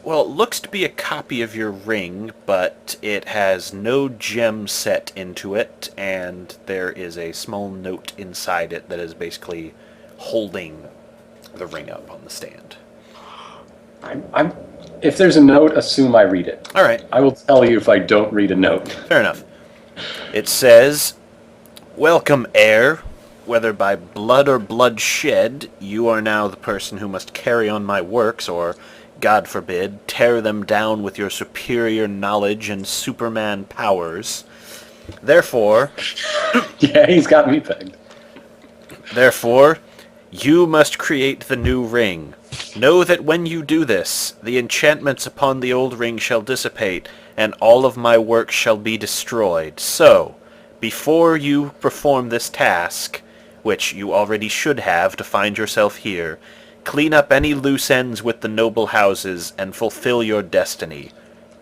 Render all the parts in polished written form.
Well, it looks to be a copy of your ring, but it has no gem set into it, and there is a small note inside it that is basically holding the ring up on the stand. I'm. If there's a note, assume I read it. All right, I will tell you if I don't read a note. fair enough. It says, "Welcome, heir. Whether by blood or bloodshed, you are now the person who must carry on my works, or, God forbid, tear them down with your superior knowledge and Superman powers. Therefore, Yeah, he's got me pegged. therefore, you must create the new ring. Know that when you do this, the enchantments upon the old ring shall dissipate, and all of my work shall be destroyed. So, before you perform this task, which you already should have to find yourself here, clean up any loose ends with the noble houses and fulfill your destiny.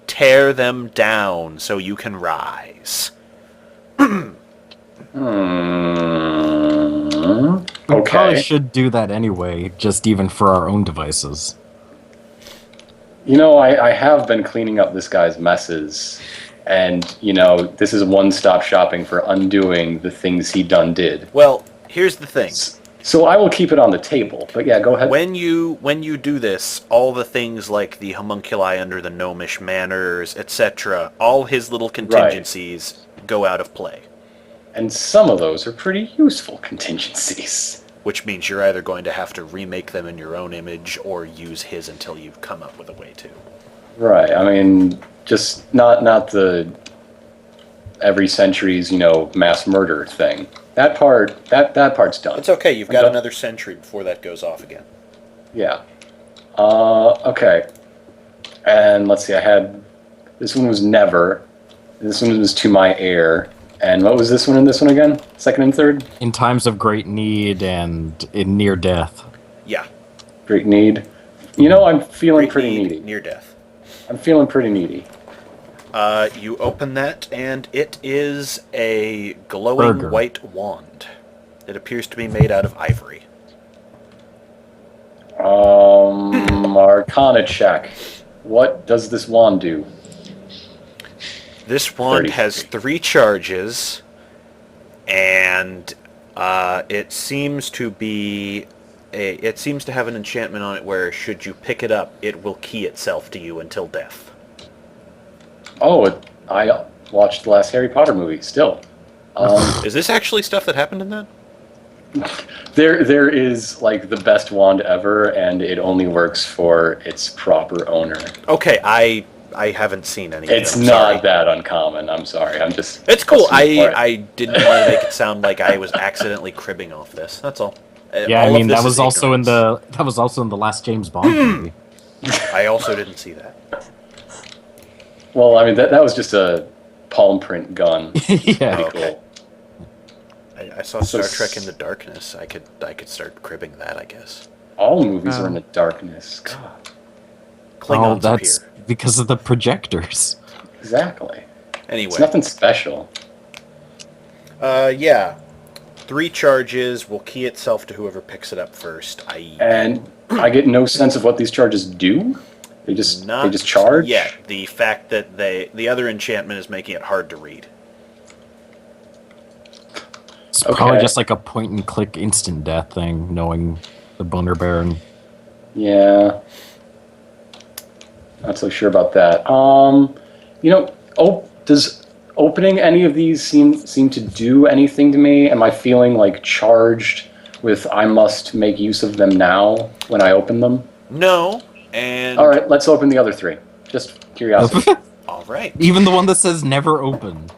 Tear them down so you can rise." We probably Okay. should do that anyway, just even for our own devices. I have been cleaning up this guy's messes, and, this is one-stop shopping for undoing the things he done did. Well, here's the thing. So I will keep it on the table, but yeah, go ahead. When you do this, all the things like the homunculi under the gnomish manors, etc., all his little contingencies go out of play. And some of those are pretty useful contingencies. Which means you're either going to have to remake them in your own image or use his until you've come up with a way to. Right. I mean, just not the every century's, mass murder thing. That part's done. It's okay, you've got another century before that goes off again. Yeah. Okay. And let's see, this one was never. This one was to my heir. And what was this one and this one again? Second and third? In times of great need and in near death. Yeah. Great need. I'm feeling Great pretty need, needy. near death. I'm feeling pretty needy. You open that, and it is a glowing white wand. It appears to be made out of ivory. Arcana check. What does this wand do? This wand has 3 charges, and it seems to have an enchantment on it where, should you pick it up, it will key itself to you until death. Oh, I watched the last Harry Potter movie. Still, is this actually stuff that happened in that? there is like the best wand ever, and it only works for its proper owner. Okay, I haven't seen any. It's of them, not sorry. that uncommon. I'm sorry. I'm just. It's cool. I didn't want to make it sound like I was accidentally cribbing off this. That's all. Yeah, all I mean of this that was is also ignorance. in the last James Bond movie. I also didn't see that. Well, I mean that was just a palm print gun. Yeah. Pretty Okay. cool. I saw Star Trek Into Darkness. I could start cribbing that, I guess. All movies are in the darkness. God. Klingons that's appear. because of the projectors. Exactly. Anyway. It's nothing special. Yeah. 3 charges will key itself to whoever picks it up first, i.e. And I get no sense of what these charges do. They just charge? Yeah, the fact that the other enchantment is making it hard to read. It's probably just like a point and click instant death thing, knowing the Boner Baron. Yeah. Not so sure about that. Does opening any of these seem to do anything to me? Am I feeling like charged with I must make use of them now when I open them? No, and... All right, let's open the other 3. Just curiosity. All right. Even the one that says never open.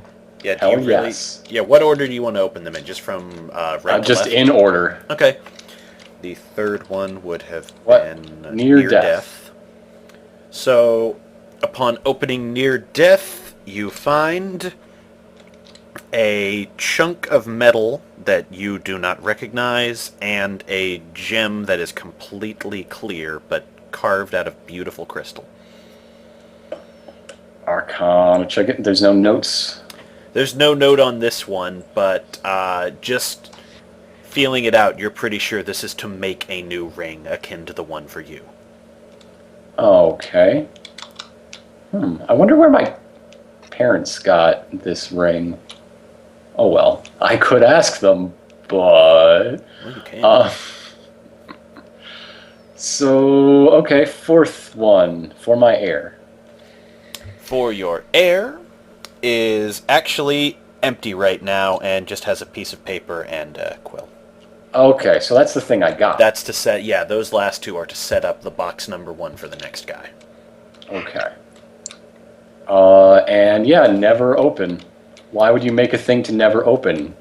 Yeah, Hell yes. Yeah, what order do you want to open them in? Just from right to just left? in order. Okay. The third one would have What? been Near death. So, upon opening near death, you find a chunk of metal that you do not recognize and a gem that is completely clear but carved out of beautiful crystal. Arcana check it. There's no notes. There's no note on this one, but just feeling it out, you're pretty sure this is to make a new ring akin to the one for you. Okay. I wonder where my parents got this ring. Oh well, I could ask them, but... Well, you can. So, okay, fourth one for my heir. For your heir is actually empty right now and just has a piece of paper and a quill. Okay, so that's the thing I got. That's to set, yeah, those last two are to set up the box number 1 for the next guy. Okay. And yeah, never open. Why would you make a thing to never open?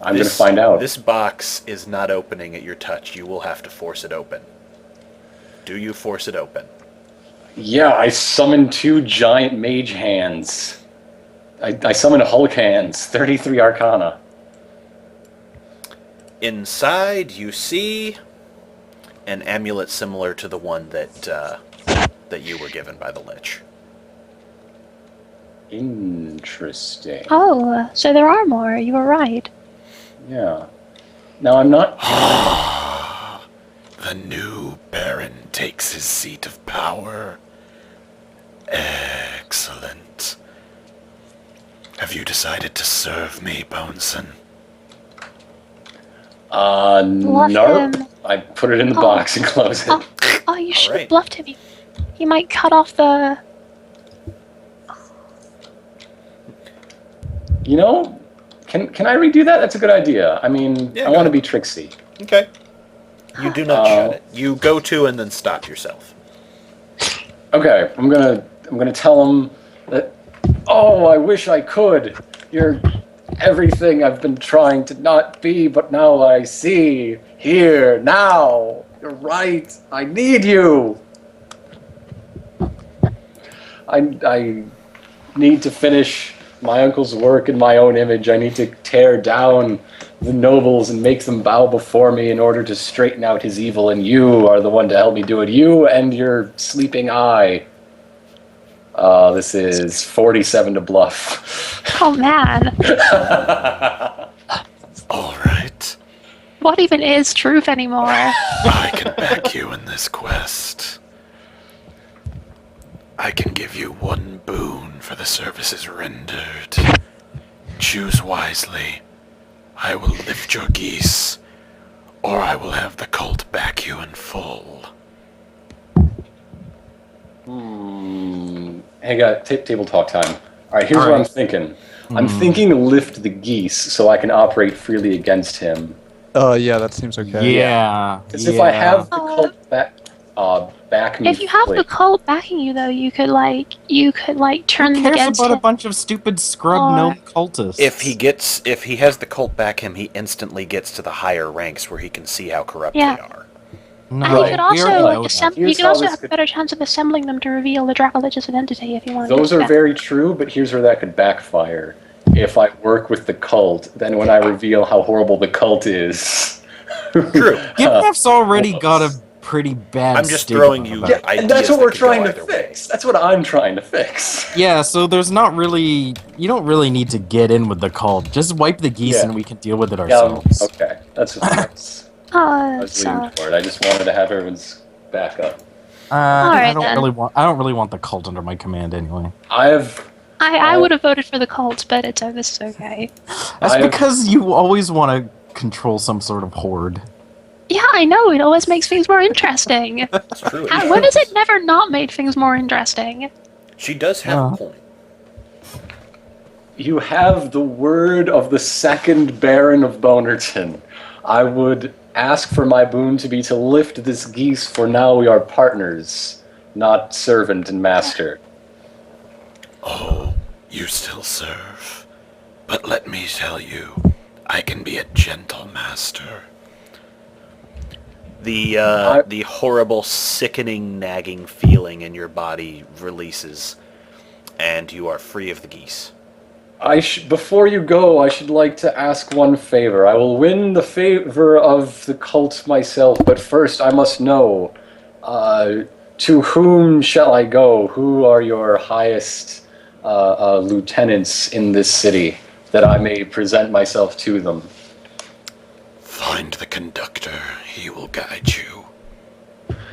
I'm going to find out. This box is not opening at your touch. You will have to force it open. Do you force it open? Yeah, I summoned 2 giant mage hands. I summoned Hulk hands, 33 Arcana. Inside, you see an amulet similar to the one that you were given by the Lich. Interesting. Oh, so there are more. You were right. Yeah. Now I'm not... The new Baron takes his seat of power. Excellent. Have you decided to serve me, Boneson? Bluff No. him. I put it in the box and close it. Oh, you should right. have bluffed him. He might cut off the... You know, can I redo that? That's a good idea. I mean, Yeah, I want to be tricksy. Okay. You do not shut it. You go to and then stop yourself. Okay, I'm gonna tell him that. Oh, I wish I could. You're everything I've been trying to not be, but now I see. Here, now. You're right. I need you. I need to finish my uncle's work in my own image. I need to tear down the nobles and make them bow before me in order to straighten out his evil, and you are the one to help me do it. You and your sleeping eye. This is 47 to bluff. Oh, man. All right. What even is truth anymore? I can back you in this quest. I can give you 1 boon for the services rendered. Choose wisely. I will lift your geese, or I will have the cult back you in full. Hey guys, table talk time. Alright, here's what I'm thinking. I'm thinking lift the geese so I can operate freely against him. Yeah, that seems okay. Yeah. Because if I have the cult back me If you have fully- the cult backing you, though, you could turn Who them cares against about a him. bunch of stupid scrub Or- gnome cultists? If he has the cult back him, he instantly gets to the higher ranks where he can see how corrupt Yeah. they are. No, And you Right. could we already also know that. assemble. You Here's could how also this have a could- better chance of assembling them to reveal the Dracolich's identity if you wanted. Those to are do that. very true, but here's where that could backfire. If I work with the cult, then when I reveal how horrible the cult is... True. Gimneff's already got a pretty bad I'm just stigma throwing you- about Yeah, it. and that's ideas what that we're could go trying to either way. fix. That's what I'm trying to fix. Yeah, so there's not really... You don't really need to get in with the cult. Just wipe the geese Yeah. and we can deal with it Yeah, ourselves. okay. That's what I was leaning toward. I just wanted to have everyone's backup. I Alright, don't then. really want the cult under my command anyway. I would have voted for the cult, but this is okay. That's I've- because you always want to control some sort of horde. Yeah, I know. It always makes things more interesting. It's true. When has it never not made things more interesting? She does have a point. You have the word of the second Baron of Bonerton. I would ask for my boon to be to lift this geese, for now we are partners, not servant and master. Oh, you still serve. But let me tell you, I can be a gentle master. The horrible, sickening, nagging feeling in your body releases, and you are free of the geese. Before you go, I should like to ask one favor. I will win the favor of the cult myself, but first I must know, to whom shall I go? Who are your highest lieutenants in this city, that I may present myself to them? Find the conductor. He will guide you.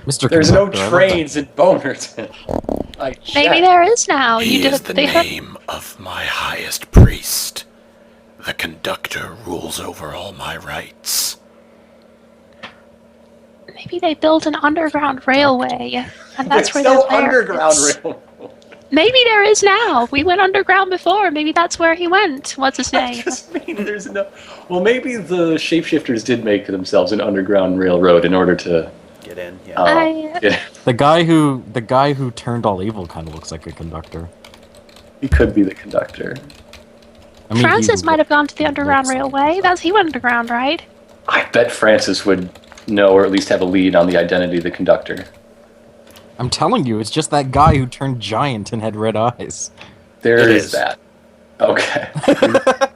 Mr. There's no Conductor, I love trains in Bonerton. Maybe there is now. He You is did. the They have. name of my highest priest. The conductor rules over all my rights. Maybe they built an underground railway, and that's There's where no their underground is. railroad. Maybe there is now. We went underground before. Maybe that's where he went. What's his I name? just mean there's no... Well, maybe the shapeshifters did make themselves an underground railroad in order to... Get in, yeah. yeah. The guy who turned all evil kind of looks like a conductor. He could be the conductor. I mean, Francis might have gone to the he underground looks like railway. himself. He went underground, right? I bet Francis would know, or at least have a lead on the identity of the conductor. I'm telling you, it's just that guy who turned giant and had red eyes. There It is is. that. Okay.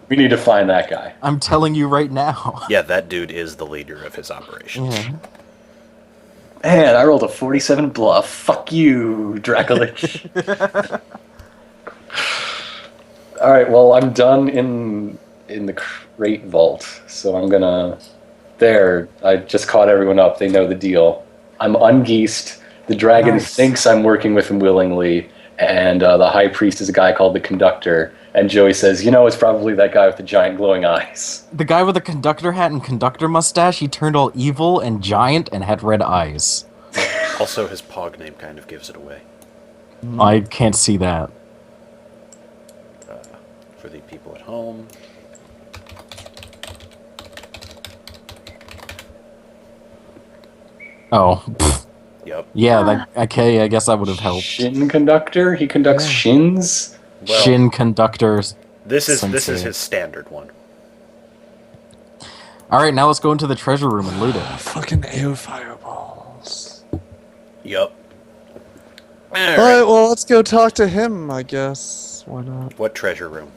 We need to find that guy. I'm telling you right now. Yeah, that dude is the leader of his operations. Yeah. Man, I rolled a 47 bluff. Fuck you, Dracolich. Alright, well, I'm done in the crate vault, so I'm gonna... There, I just caught everyone up. They know the deal. I'm ungeased. The dragon Nice. thinks I'm working with him willingly, and the high priest is a guy called the conductor. And Joey says, you know, it's probably that guy with the giant glowing eyes. The guy with the conductor hat and conductor mustache, he turned all evil and giant and had red eyes. Also, his pog name kind of gives it away. I can't see that. For the people at home. Oh, pfft. Yep. Yeah, that, okay, I guess that would have helped. Shin conductor? He conducts Yeah. shins? Well, Shin conductors. This is Sensei. his standard one. Alright, now let's go into the treasure room and loot it. Fucking AO fireballs. Yup. Alright, well, let's go talk to him, I guess. Why not? What treasure room?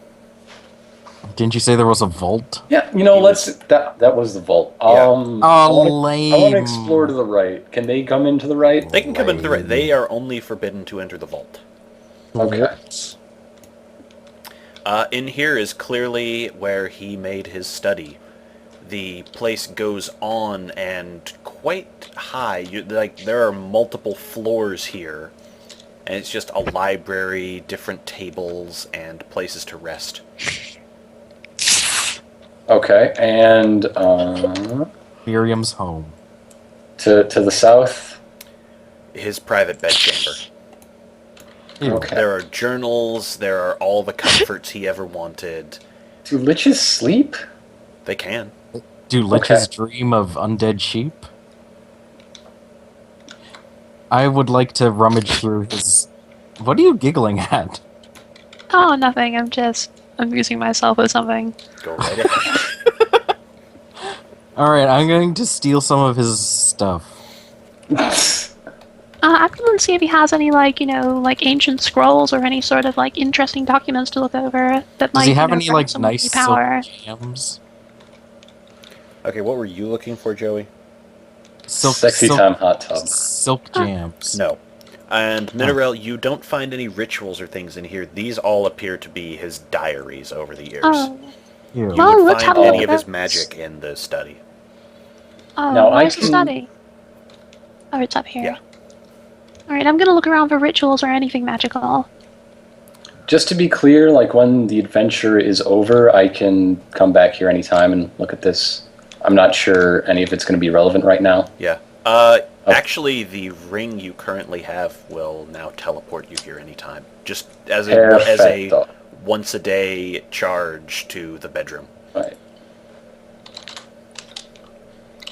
Didn't you say there was a vault? Yeah, you know, He let's... That was the vault. Yeah. I Oh, want to lame. explore to the right. Can they come into the right? They can come into the right. They are only forbidden to enter the vault. Okay. In here is clearly where he made his study. The place goes on and quite high. There are multiple floors here, and it's just a library, different tables, and places to rest. Okay, and Miriam's home. to the south. His private bedchamber. Ew. Okay. There are journals. There are all the comforts he ever wanted. Do liches sleep? They can. Do liches dream of undead sheep? I would like to rummage through his... What are you giggling at? Oh, nothing. I'm just amusing myself with something. Go right ahead. Alright, I'm going to steal some of his stuff. I'm going to see if he has any, ancient scrolls or any sort of, interesting documents to look over that might, Does he have any, grant some nice power. silk jams? Okay, what were you looking for, Joey? Sexy time hot tub. Silk jams. No. And Minerel, you don't find any rituals or things in here. These all appear to be his diaries over the years. Oh, Ew. You Well, would let's find have a any look of at his those. magic in the study. Now, where's I the can- study? Oh, it's up here. Yeah. Alright, I'm going to look around for rituals or anything magical. Just to be clear, when the adventure is over, I can come back here anytime and look at this. I'm not sure any of it's going to be relevant right now. Yeah. Actually, the ring you currently have will now teleport you here anytime. Just as a Perfecto. once-a-day charge to the bedroom. Right.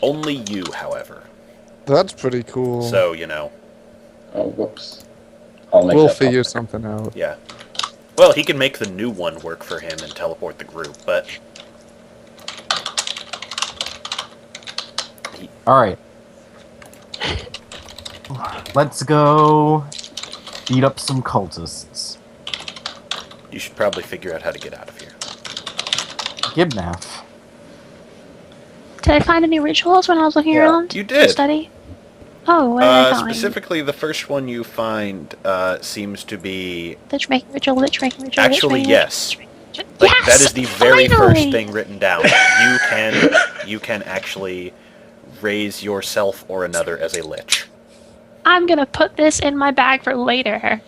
Only you, however. That's pretty cool. So, Oh, whoops. I'll make We'll that figure public. something out. yeah. Well, he can make the new one work for him and teleport the group, but... Alright. Let's go beat up some cultists. You should probably figure out how to get out of here. Gibnaff. Did I find any rituals when I was looking Yeah, around? you to did. study? Oh, what did I find? Specifically, the first one you find seems to be... Lich making ritual, lich making ritual. Actually, lich making yes. ritual, lich making Like, ritual. that is the very Finally! first thing written down. You can actually raise yourself or another as a lich. I'm gonna put this in my bag for later.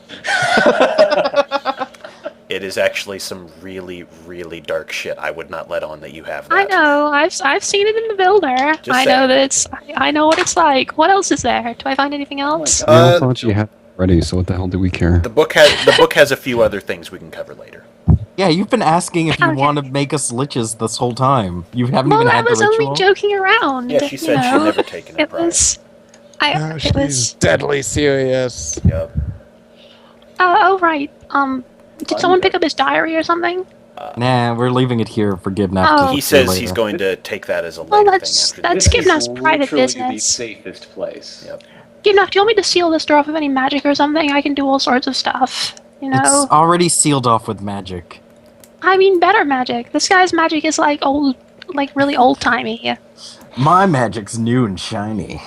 It is actually some really, really dark shit. I would not let on that you have that. I know. I've seen it in the builder. Just I saying. know that it's. I know what it's like. What else is there? Do I find anything else? We all thought you had it ready, so what the hell do we care? The book has a few other things we can cover later. Yeah, you've been asking if you Okay. want to make us liches this whole time. You haven't Well, even I had the was ritual. only joking around. Yeah, she said she'd never taken it It prior. was. Ah, It she's was. deadly serious. Yep. Oh, right. Did someone pick up his diary or something? Nah, we're leaving it here for Gibnaf Oh. to He see says later. he's going to take that as a Well, later that's- thing after that's the good. Gibnaf's private literally the business. safest place. Yep. Gibnaf, do you want me to seal this door off of any magic or something? I can do all sorts of stuff. You know. It's already sealed off with magic. I mean, better magic. This guy's magic is like old, like really old timey. My magic's new and shiny.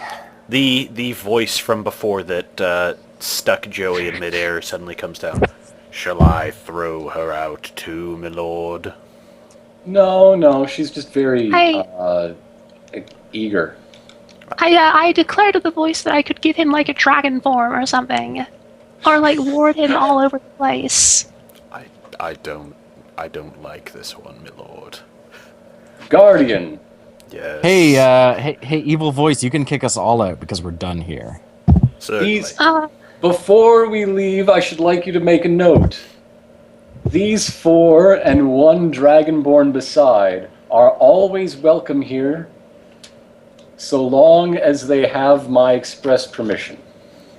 The voice from before that stuck Joey in midair suddenly comes down. Shall I throw her out too, my lord? No, she's just very I- eager. I declared to the voice that I could give him like a dragon form or something, or like ward him all over the place. I don't like this one, my lord. Guardian. Yes. Hey, evil voice, you can kick us all out because we're done here. Certainly. These- Before we leave, I should like you to make a note. These 4 and 1 dragonborn beside are always welcome here, so long as they have my express permission.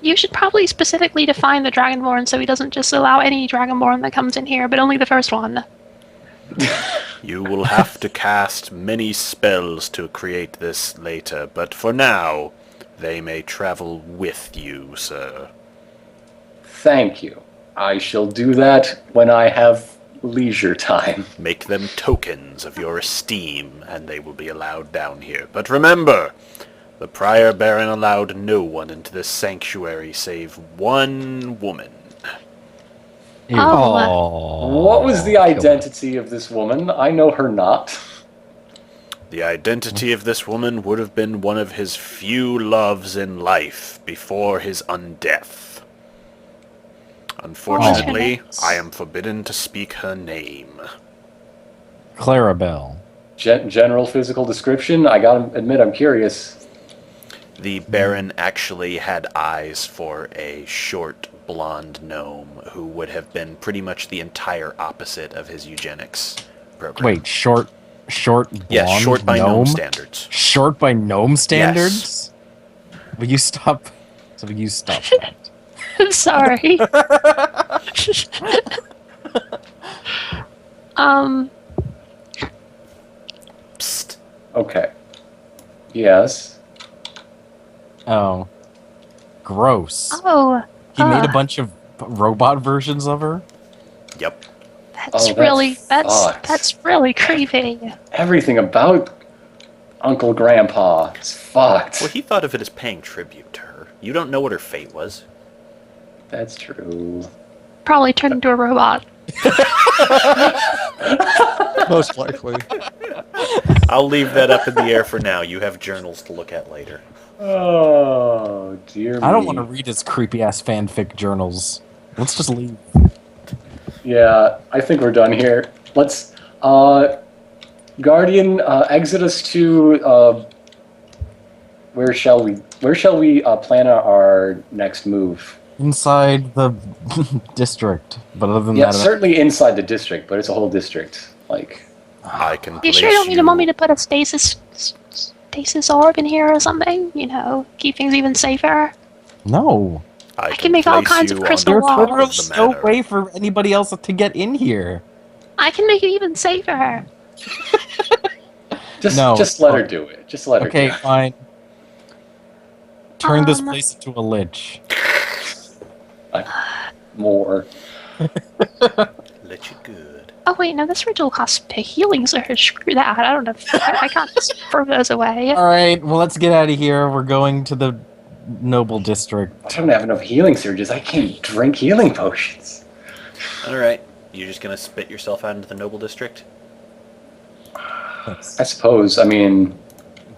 You should probably specifically define the dragonborn so he doesn't just allow any dragonborn that comes in here, but only the first one. You will have to cast many spells to create this later, but for now, they may travel with you, sir. Thank you. I shall do that when I have leisure time. Make them tokens of your esteem, and they will be allowed down here. But remember, the prior baron allowed no one into this sanctuary save one woman. Ew. Oh. What was the identity of this woman? I know her not. The identity of this woman would have been one of his few loves in life before his undeath. Unfortunately, Oh. I am forbidden to speak her name. Clarabelle. General physical description? I gotta admit, I'm curious. The Baron actually had eyes for a short, blonde gnome who would have been pretty much the entire opposite of his eugenics program. Wait, short blonde Yes, short by gnome gnome standards. Short by gnome standards? Will you stop? So will you stop that? I'm sorry. Psst. Okay. Yes. Oh. Gross. Oh, He made a bunch of robot versions of her? Yep. that's that's really fucked. that's really creepy. Everything about Uncle Grandpa is fucked. Well, he thought of it as paying tribute to her. You don't know what her fate was. That's true. Probably turned into a robot. Most likely. I'll leave that up in the air for now. You have journals to look at later. Oh, dear me. I don't want to read his creepy ass fanfic journals. Let's just leave. Yeah, I think we're done here. Let's, Guardian, exit us to, where shall we plan our next move? Inside the district. But other than Yeah, that, certainly inside the district, but it's a whole district. Like, I can You place sure you don't you... want me to put a stasis orb in here or something? You know, keep things even safer. no. I can make all place kinds of you on crystal the There's top walls. of literally the no manor. way for anybody else to get in here. I can make it even safer. just let her do it. Just let her Okay, do it. fine. Turn this Um, place into a lich. More. Let you good. Oh wait, no, this ritual costs healing surge. Screw that. I don't know. I can't just throw those away. Alright, well, let's get out of here. We're going to the noble district. I don't have enough healing surges. I can't drink healing potions. Alright. You're just gonna spit yourself out into the noble district? I suppose. I mean,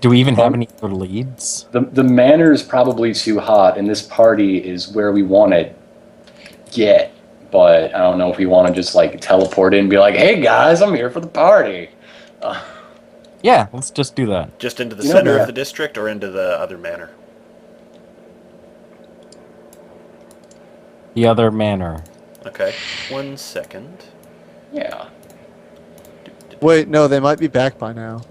Do we even have any other leads? The manor is probably too hot, and this party is where we want to get. But I don't know if we want to just like teleport in and be like, "Hey guys, I'm here for the party." Yeah, let's just do that. Just into the You know, center yeah. of the district or into the other manor? The other manor. Okay, 1 second. Yeah. Wait, no, they might be back by now.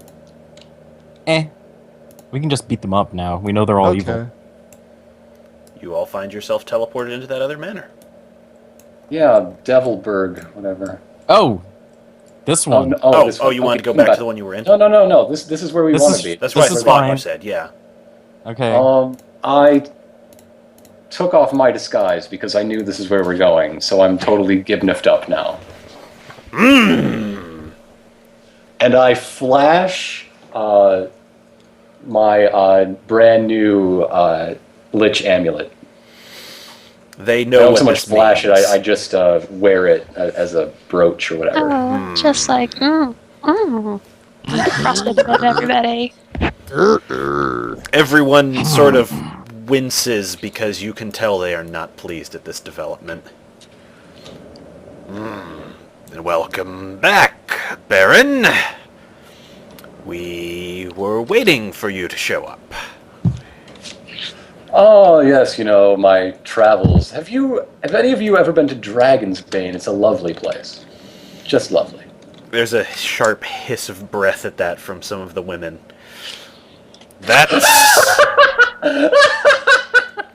We can just beat them up now. We know they're all evil. You all find yourself teleported into that other manor. Yeah, Devilburg, whatever. Oh! This one. This one. You wanted to go back to the one you were in? No. This is where we want to be. That's what I is thought you fine. said, yeah. Okay. I took off my disguise because I knew this is where we're going, so I'm totally gibniffed up now. And I flash my brand new Lich amulet. They I know don't what so much this flash it, means. I just wear it as a brooch or whatever. Oh, just like, frosted blood, everybody. Everyone sort of winces because you can tell they are not pleased at this development. And welcome back, Baron. We were waiting for you to show up. Oh, yes, my travels. Have any of you ever been to Dragon's Bane? It's a lovely place. Just lovely. There's a sharp hiss of breath at that from some of the women. That's...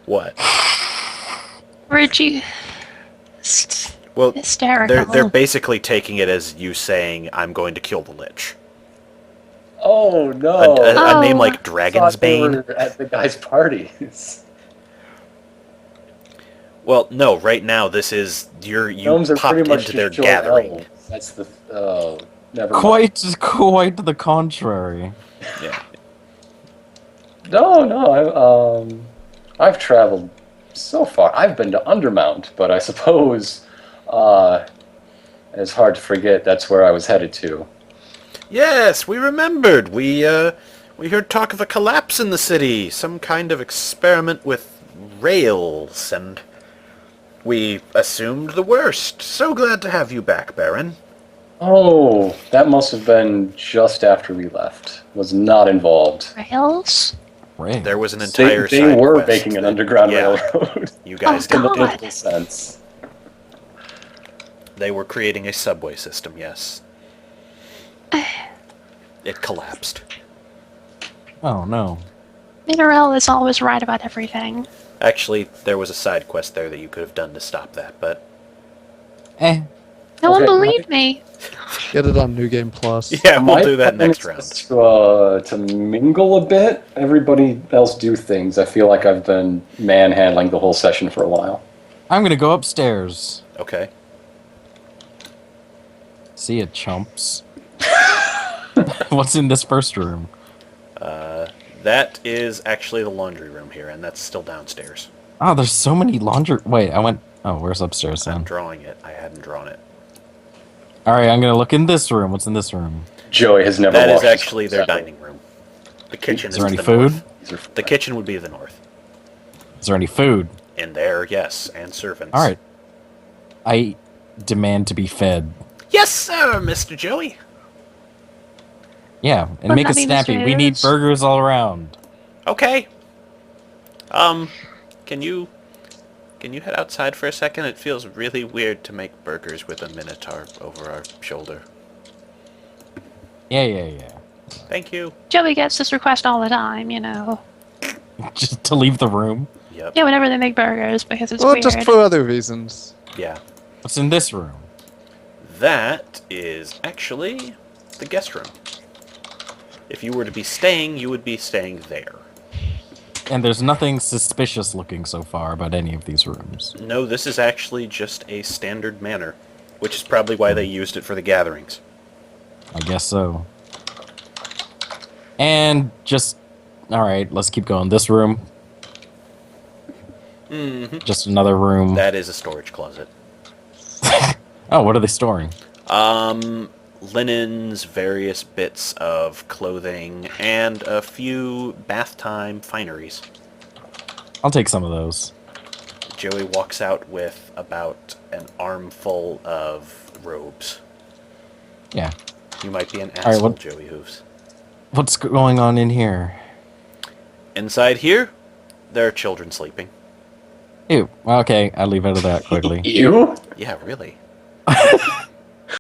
What? Reggie. Well, Hysterical. they're basically taking it as you saying, I'm going to kill the Lich. Oh, no. A name like I Dragon's thought they Bane? were at the guy's parties. Well, no, right now this is... You Gnomes are popped pretty much into their just short gathering. elves. That's the... Oh, never mind. Quite the contrary. Yeah. No, I've traveled so far. I've been to Undermount, but I suppose it's hard to forget that's where I was headed to. Yes, we remembered. We heard talk of a collapse in the city, some kind of experiment with rails, and we assumed the worst. So glad to have you back, Baron. Oh, that must have been just after we left. Was not involved. Rails? Right. There was an entire They side were quest making an that- underground yeah, railroad. You guys Oh, In the did. God. literal sense. They were creating a subway system, yes. It collapsed. Oh, no. Mineral is always right about everything. Actually, there was a side quest there that you could have done to stop that, but... No one Okay, believed me. Get it on New Game Plus. Yeah, we'll My do that plan next is round. just to mingle a bit. Everybody else do things. I feel like I've been manhandling the whole session for a while. I'm gonna go upstairs. Okay. See ya, chumps. What's in this first room? That is actually the laundry room here, and that's still downstairs. Oh, there's so many laundry... Wait, I went... Oh, where's upstairs I'm then? drawing it. I hadn't drawn it. Alright, I'm gonna look in this room. What's in this room? Joey has never That is washed his actually their clothes. dining room. The kitchen Is there to any the food? north. These are The kitchen would be the north. Is there any food? In there, yes, and servants. Alright. I demand to be fed. Yes, sir, Mr. Joey. Yeah, and Wouldn't make that it be snappy. We need mysterious? burgers all around. Okay. Can you head outside for a second? It feels really weird to make burgers with a minotaur over our shoulder. Yeah. Thank you. Joey gets this request all the time, Just to leave the room. Yep. Yeah, whenever they make burgers, because it's Well, weird. just for other reasons. Yeah. What's in this room? That is actually the guest room. If you were to be staying, you would be staying there. And there's nothing suspicious looking so far about any of these rooms. No, this is actually just a standard manor, which is probably why they used it for the gatherings. I guess so. And just... Alright, let's keep going. This room. Mm-hmm. Just another room. That is a storage closet. Oh, what are they storing? linens, various bits of clothing, and a few bath time fineries. I'll take some of those. Joey walks out with about an armful of robes. Yeah. You might be an right, asshole, what- Joey Hooves. What's going on in here? Inside here, there are children sleeping. Ew. Okay, I'll leave out of that quickly. You? Yeah, really.